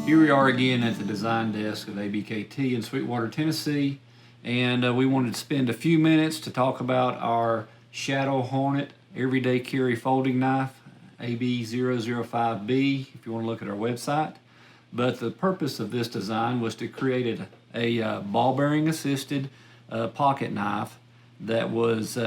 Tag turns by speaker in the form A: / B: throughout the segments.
A: Here we are again at the design desk of ABKT in Sweetwater, Tennessee, and we wanted to spend a few minutes to talk about our Shadow Hornet everyday carry folding knife, AB005B, if you want to look at our website. But the purpose of this design was to create a ball bearing assisted pocket knife that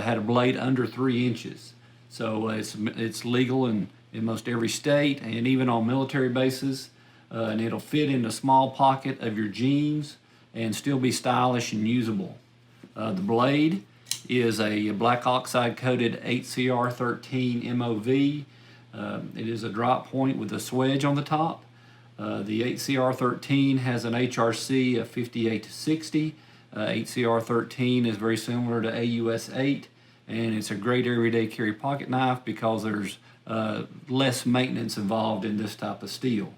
A: had a blade under 3 inches. So it's legal in most every state and even on military bases. And it'll fit in the small pocket of your jeans and still be stylish and usable. The blade is a black oxide coated 8CR13 MOV. It is a drop point with a swedge on the top. The 8CR13 has an HRC of 58 to 60. 8CR13 is very similar to AUS 8, and it's a great everyday carry pocket knife because there's less maintenance involved in this type of steel.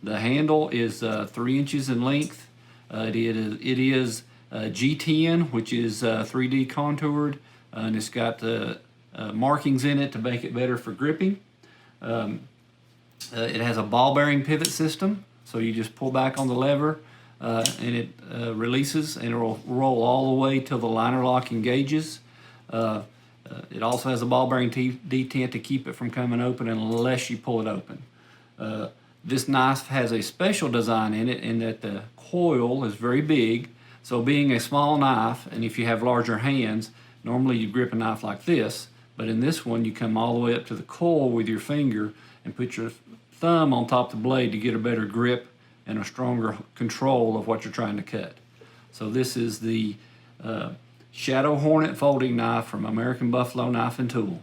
A: The handle is 3 inches in length. It is G10, which is 3D contoured, and it's got markings in it to make it better for gripping. It has a ball bearing pivot system, so you just pull back on the lever and it releases, and it will roll all the way till the liner lock engages. It also has a ball bearing detent to keep it from coming open unless you pull it open. This knife has a special design in it in that the coil is very big, so being a small knife, and if you have larger hands, normally you grip a knife like this, but in this one you come all the way up to the coil with your finger and put your thumb on top of the blade to get a better grip and a stronger control of what you're trying to cut. So this is the Shadow Hornet folding knife from American Buffalo Knife and Tool.